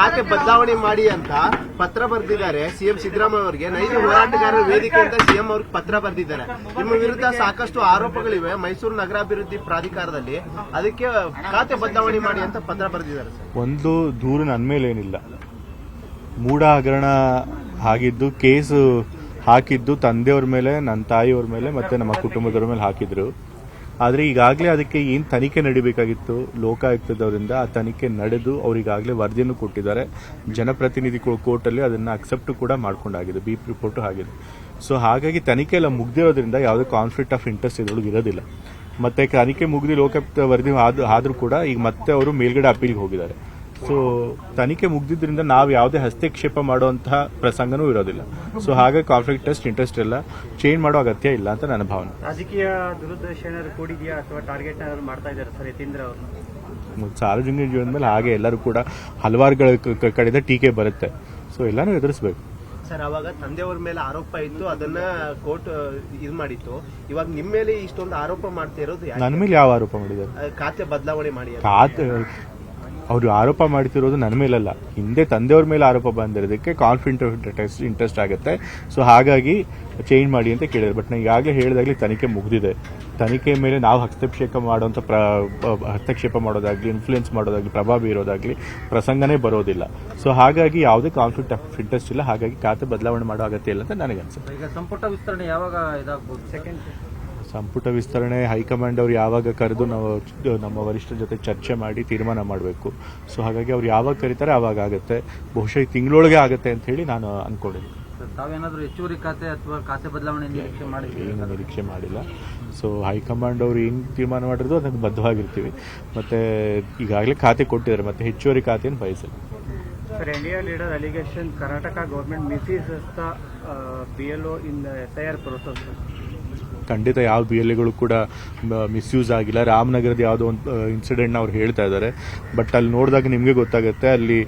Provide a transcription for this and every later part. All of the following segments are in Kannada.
ಖಾತೆ ಬದಲಾವಣೆ ಮಾಡಿ ಅಂತ ಪತ್ರ ಬರೆದಿದ್ದಾರೆ ಸಿಎಂ ಸಿದ್ದರಾಮಯ್ಯ ಅವರಿಗೆ. ನೈಜ ಹೋರಾಟಗಾರರ ವೇದಿಕೆ ಅಂತ ಸಿಎಂ ಅವ್ರಿಗೆ ಪತ್ರ ಬರೆದಿದ್ದಾರೆ. ನಿಮ್ಮ ವಿರುದ್ಧ ಸಾಕಷ್ಟು ಆರೋಪಗಳಿವೆ ಮೈಸೂರು ನಗರಾಭಿವೃದ್ಧಿ ಪ್ರಾಧಿಕಾರದಲ್ಲಿ, ಅದಕ್ಕೆ ಖಾತೆ ಬದಲಾವಣೆ ಮಾಡಿ ಅಂತ ಪತ್ರ ಬರೆದಿದ್ದಾರೆ. ಒಂದು ದೂರು ನನ್ನ ಮೇಲೆ ಏನಿಲ್ಲ, ಮೂಢ ಹಗರಣ ಆಗಿದ್ದು ಕೇಸು ಹಾಕಿದ್ದು ತಂದೆಯವ್ರ ಮೇಲೆ, ನನ್ನ ತಾಯಿಯವ್ರ ಮೇಲೆ ಮತ್ತೆ ನಮ್ಮ ಕುಟುಂಬದವ್ರ ಮೇಲೆ ಹಾಕಿದ್ರು. ಆದರೆ ಈಗಾಗಲೇ ಅದಕ್ಕೆ ಏನು ತನಿಖೆ ನಡಿಬೇಕಾಗಿತ್ತು ಲೋಕಾಯುಕ್ತದವರಿಂದ, ಆ ತನಿಖೆ ನಡೆದು ಅವರಿಗಾಗಲೇ ವರದಿಯನ್ನು ಕೊಟ್ಟಿದ್ದಾರೆ. ಜನಪ್ರತಿನಿಧಿ ಕೋರ್ಟಲ್ಲಿ ಅದನ್ನು ಅಕ್ಸೆಪ್ಟ್ ಕೂಡ ಮಾಡ್ಕೊಂಡಾಗಿದೆ, ಬೀಪ್ ರಿಪೋರ್ಟು ಆಗಿದೆ. ಸೊ ಹಾಗಾಗಿ ತನಿಖೆ ಎಲ್ಲ ಮುಗ್ದಿರೋದ್ರಿಂದ ಯಾವುದೇ ಕಾನ್ಫ್ಲಿಕ್ಟ್ ಆಫ್ ಇಂಟ್ರೆಸ್ಟ್ ಇದ್ರೊಳಗೆ ಇರೋದಿಲ್ಲ. ಮತ್ತೆ ತನಿಖೆ ಮುಗಿದು ಲೋಕಾಯುಕ್ತ ವರದಿ ಆದರೂ ಕೂಡ ಈಗ ಮತ್ತೆ ಅವರು ಮೇಲ್ಗಡೆ ಅಪೀಲ್ಗೆ ಹೋಗಿದ್ದಾರೆ. ಸೊ ತನಿಖೆ ಮುಗ್ದಿದ್ರಿಂದ ನಾವು ಯಾವುದೇ ಹಸ್ತಕ್ಷೇಪ ಮಾಡುವಂತಹ ಪ್ರಸಂಗನೂ ಇರೋದಿಲ್ಲ. ಸೊ ಹಾಗಾಗಿ ಕಾನ್ಫ್ಲಿಕ್ಟ್ ಟೆಸ್ಟ್ ಇಂಟ್ರೆಸ್ಟ್ ಎಲ್ಲ ಚೇಂಜ್ ಮಾಡೋ ಅಗತ್ಯ ಇಲ್ಲ ಅಂತ ನನ್ನ ಭಾವನೆ. ರಾಜಕೀಯ ದುರುದ್ದೇಶ ಏನಾದ್ರು ಕೂಡಿದೆಯಾ ಅಥವಾ ಟಾರ್ಗೆಟ್ ಏನಾದ್ರು ಮಾಡ್ತಾ ಇದ್ದಾರೆ ಸರ್ ಯತೀಂದ್ರ ಅವರು? ಸಾರ್ವಜನಿಕ ಜೀವನದ ಮೇಲೆ ಹಾಗೆ ಎಲ್ಲರೂ ಕೂಡ ಹಲವಾರು ಕಡೆಯಿಂದ ಟೀಕೆ ಬರುತ್ತೆ. ಸೊ ಎಲ್ಲಾನು ಎದುರಿಸಬೇಕು. ಸರ್, ಅವಾಗ ತಂದೆಯವ್ರ ಮೇಲೆ ಆರೋಪ ಇತ್ತು, ಅದನ್ನ ಕೋರ್ಟ್ ಇದು ಮಾಡಿತ್ತು. ಇವಾಗ ನಿಮ್ಮ ಮೇಲೆ ಇಷ್ಟೊಂದು ಆರೋಪ ಮಾಡ್ತಾ ಇರೋದು ನನ್ನ ಮೇಲೆ ಯಾವ ಆರೋಪ ಮಾಡಿದ್ದಾರೆ? ಖಾತೆ ಬದಲಾವಣೆ ಮಾಡಿ ಅವರು ಆರೋಪ ಮಾಡ್ತಿರೋದು ನನ್ನ ಮೇಲಲ್ಲ, ಹಿಂದೆ ತಂದೆಯವ್ರ ಮೇಲೆ ಆರೋಪ ಬಂದಿರೋದಕ್ಕೆ ಕಾನ್ಫ್ಲಿಕ್ಟ್ ಇಂಟ್ರೆಸ್ಟ್ ಆಗುತ್ತೆ. ಸೊ ಹಾಗಾಗಿ ಚೇಂಜ್ ಮಾಡಿ ಅಂತ ಕೇಳಿದ್ರು. ಬಟ್ ನಾನು ಈಗಾಗಲೇ ಹೇಳಿದಾಗಲೇ ತನಿಖೆ ಮುಗಿದಿದೆ. ತನಿಖೆ ಮೇಲೆ ನಾವು ಹಸ್ತಕ್ಷೇಪ ಮಾಡೋದಾಗ್ಲಿ, ಇನ್ಫ್ಲೂಯೆನ್ಸ್ ಮಾಡೋದಾಗ್ಲಿ, ಪ್ರಭಾವ ಬೀರೋದಾಗ್ಲಿ ಪ್ರಸಂಗನೇ ಬರೋದಿಲ್ಲ. ಸೊ ಹಾಗಾಗಿ ಯಾವುದೇ ಕಾನ್ಫ್ಲಿಕ್ಟ್ ಆಫ್ ಇಂಟ್ರೆಸ್ಟ್ ಇಲ್ಲ. ಹಾಗಾಗಿ ಖಾತೆ ಬದಲಾವಣೆ ಮಾಡೋ ಅಗತ್ಯ ಇಲ್ಲ ಅಂತ ನನಗೆ ಅನ್ಸುತ್ತೆ. ಈಗ ಸಂಪುಟ ವಿಸ್ತರಣೆ ಯಾವಾಗ ಇದಾಗಬಹುದು? ಸೆಕೆಂಡ್ ಸಂಪುಟ ವಿಸ್ತರಣೆ ಹೈಕಮಾಂಡ್ ಅವರು ಯಾವಾಗ ಕರೆದು ನಾವು ನಮ್ಮ ವರಿಷ್ಠರ ಜೊತೆ ಚರ್ಚೆ ಮಾಡಿ ತೀರ್ಮಾನ ಮಾಡಬೇಕು. ಸೊ ಹಾಗಾಗಿ ಅವ್ರು ಯಾವಾಗ ಕರೀತಾರೆ ಆವಾಗ ಆಗುತ್ತೆ. ಬಹುಶಃ ಈ ತಿಂಗಳೊಳಗೆ ಆಗುತ್ತೆ ಅಂತ ಹೇಳಿ ನಾನು ಅನ್ಕೊಂಡಿದ್ದೀನಿ. ತಾವೇನಾದ್ರೂ ಹೆಚ್ಚುವರಿ ಖಾತೆ ಅಥವಾ ಖಾತೆ ಬದಲಾವಣೆ ಏನು ನಿರೀಕ್ಷೆ ಮಾಡಿಲ್ಲ. ಸೊ ಹೈಕಮಾಂಡ್ ಅವರು ಏನು ತೀರ್ಮಾನ ಮಾಡಿರೋದು ಅದಕ್ಕೆ ಬದ್ಧವಾಗಿರ್ತೀವಿ. ಮತ್ತೆ ಈಗಾಗಲೇ ಖಾತೆ ಕೊಟ್ಟಿದ್ದಾರೆ, ಮತ್ತೆ ಹೆಚ್ಚುವರಿ ಖಾತೆಯನ್ನು ಬಯಸಿಲ್ಲ. Sir, India leader allegation Karnataka government misuses the BLO in SIR process. ಖಂಡಿತ ಯಾವ BLAಗಳು ಕೂಡ ಮಿಸ್ಯೂಸ್ ಆಗಿಲ್ಲ. ರಾಮನಗರದ ಯಾವುದೋ ಒಂದು ಇನ್ಸಿಡೆಂಟ್ನ ಅವ್ರು ಹೇಳ್ತಾ ಇದ್ದಾರೆ. ಬಟ್ ಅಲ್ಲಿ ನೋಡಿದಾಗ ನಿಮಗೆ ಗೊತ್ತಾಗುತ್ತೆ, ಅಲ್ಲಿ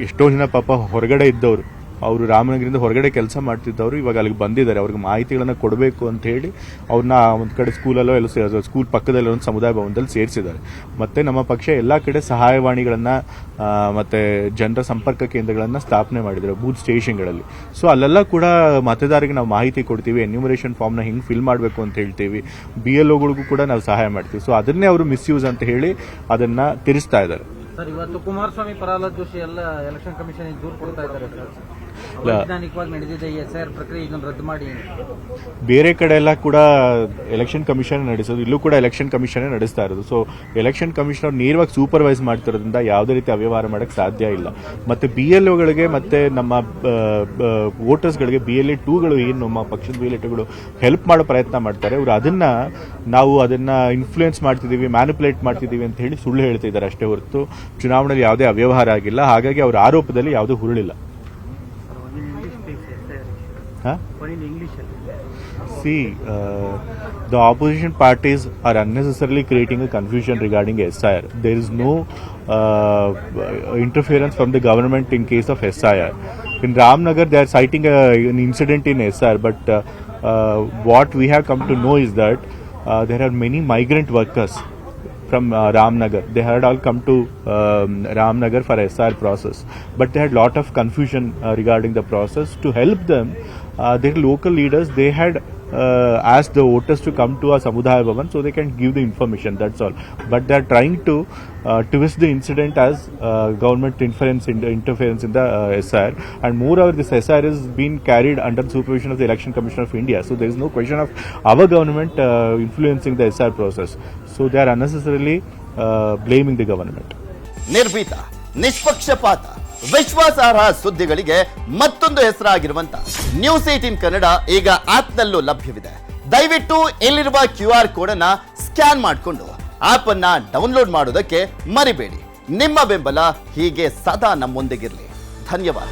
ಎಷ್ಟೋ ಜನ ಪಾಪ ಹೊರಗಡೆ ಇದ್ದವರು, ಅವರು ರಾಮನಗರದಿಂದ ಹೊರಗಡೆ ಕೆಲಸ ಮಾಡ್ತಿದ್ದವರು ಇವಾಗ ಅಲ್ಲಿಗೆ ಬಂದಿದ್ದಾರೆ. ಅವ್ರಿಗೆ ಮಾಹಿತಿಗಳನ್ನು ಕೊಡಬೇಕು ಅಂತ ಹೇಳಿ ಅವ್ರನ್ನ ಒಂದು ಕಡೆ ಸ್ಕೂಲಲ್ಲೋ ಎಲ್ಲ ಸ್ಕೂಲ್ ಪಕ್ಕದಲ್ಲಿ ಒಂದು ಸಮುದಾಯ ಭವನದಲ್ಲಿ ಸೇರಿಸಿದ್ದಾರೆ. ಮತ್ತೆ ನಮ್ಮ ಪಕ್ಷ ಎಲ್ಲ ಕಡೆ ಸಹಾಯವಾಣಿಗಳನ್ನು ಮತ್ತೆ ಜನರ ಸಂಪರ್ಕ ಕೇಂದ್ರಗಳನ್ನು ಸ್ಥಾಪನೆ ಮಾಡಿದ್ದಾರೆ, ಬೂತ್ ಸ್ಟೇಷನ್ಗಳಲ್ಲಿ. ಸೊ ಅಲ್ಲೆಲ್ಲ ಕೂಡ ಮತದಾರರಿಗೆ ನಾವು ಮಾಹಿತಿ ಕೊಡ್ತೀವಿ, ಎನ್ಯೂಮರೇಷನ್ ಫಾರ್ಮ್ನ ಹಿಂಗೆ ಫಿಲ್ ಮಾಡಬೇಕು ಅಂತ ಹೇಳ್ತೀವಿ. BLOಗಳಿಗೂ ಕೂಡ ನಾವು ಸಹಾಯ ಮಾಡ್ತೀವಿ. ಸೊ ಅದನ್ನೇ ಅವರು ಮಿಸ್ಯೂಸ್ ಅಂತ ಹೇಳಿ ಅದನ್ನ ತಿರ್ಸ್ತಾ ಇದ್ದಾರೆ. ಸರ್, ಇವತ್ತು ಕುಮಾರಸ್ವಾಮಿ ಪ್ರಹ್ಲಾದ್ ಜೋಶಿ ಎಲ್ಲ ಎಲೆಕ್ಷನ್ ಕಮಿಷನ್ ದೂರು ಕೊಡ್ತಾ ಇದ್ದಾರೆ ಸರ್. ವೈಜ್ಞಾನಿಕವಾಗಿ ನಡೆದಿದೆ ಈ SIR ಪ್ರಕ್ರಿಯೆ, ಇದನ್ನು ರದ್ದು ಮಾಡಿ. ಬೇರೆ ಕಡೆ ಎಲ್ಲ ಕೂಡ ಎಲೆಕ್ಷನ್ ಕಮಿಷನ್ ನಡೆಸೋದು, ಇಲ್ಲೂ ಕೂಡ ಎಲೆಕ್ಷನ್ ಕಮಿಷನ್ ನಡೆಸ್ತಾ ಇರೋದು. ಸೊ ಎಲೆಕ್ಷನ್ ಕಮಿಷನರ್ ನೇರವಾಗಿ ಸೂಪರ್ವೈಸ್ ಮಾಡ್ತಿರೋದ್ರಿಂದ ಯಾವುದೇ ರೀತಿ ಅವ್ಯವಹಾರ ಮಾಡಕ್ಕೆ ಸಾಧ್ಯ ಇಲ್ಲ. ಮತ್ತೆ BLOಗಳಿಗೆ ಮತ್ತೆ ನಮ್ಮ ವೋಟರ್ಸ್ಗಳಿಗೆ BLA 2ಗಳು ಏನು ನಮ್ಮ ಪಕ್ಷದ BLA 2ಗಳು ಹೆಲ್ಪ್ ಮಾಡೋ ಪ್ರಯತ್ನ ಮಾಡ್ತಾರೆ. ಇವರು ನಾವು ಅದನ್ನ ಇನ್ಫ್ಲೂಯೆನ್ಸ್ ಮಾಡ್ತಿದ್ದೀವಿ, ಮ್ಯಾನಿಪುಲೇಟ್ ಮಾಡ್ತಿದ್ದೀವಿ ಅಂತ ಹೇಳಿ ಸುಳ್ಳು ಹೇಳ್ತಿದ್ದಾರೆ ಅಷ್ಟೇ ಹೊರತು ಚುನಾವಣೆಯಲ್ಲಿ ಯಾವುದೇ ಅವ್ಯವಹಾರ ಆಗಿಲ್ಲ. ಹಾಗಾಗಿ ಅವರ ಆರೋಪದಲ್ಲಿ ಯಾವುದೂ ಹುರುಳಿಲ್ಲ. See, the opposition parties are unnecessarily creating a confusion regarding SIR. There is no interference from the government in case of SIR. In Ramnagar, they are citing an incident in SIR, but what we have come to know is that there are many migrant workers from Ramnagar. They had all come to Ramnagar for SIR process, but they had lot of confusion regarding the process. To help them, their local leaders, they had asked the voters to come to a Samudaya Bhavan so they can give the information, that's all. But they are trying to twist the incident as government interference in the SIR. And moreover, this SIR is being carried under the supervision of the Election Commission of India. So there is no question of our government influencing the SIR process. So they are unnecessarily blaming the government. ನಿರ್ಭೀತ, ನಿಷ್ಪಕ್ಷಪಾತ, ವಿಶ್ವಾಸಾರ್ಹ ಸುದ್ದಿಗಳಿಗೆ ಮತ್ತೊಂದು ಹೆಸರಾಗಿರುವಂತ News18 ಕನ್ನಡ ಈಗ ಆಪ್ನಲ್ಲೂ ಲಭ್ಯವಿದೆ. ದಯವಿಟ್ಟು ಇಲ್ಲಿರುವ QR ಕೋಡ್ ಅನ್ನ ಸ್ಕ್ಯಾನ್ ಮಾಡಿಕೊಂಡು ಆಪ್ ಅನ್ನ ಡೌನ್ಲೋಡ್ ಮಾಡೋದಕ್ಕೆ ಮರಿಬೇಡಿ. ನಿಮ್ಮ ಬೆಂಬಲ ಹೀಗೆ ಸದಾ ನಮ್ಮೊಂದಿಗಿರಲಿ. ಧನ್ಯವಾದ.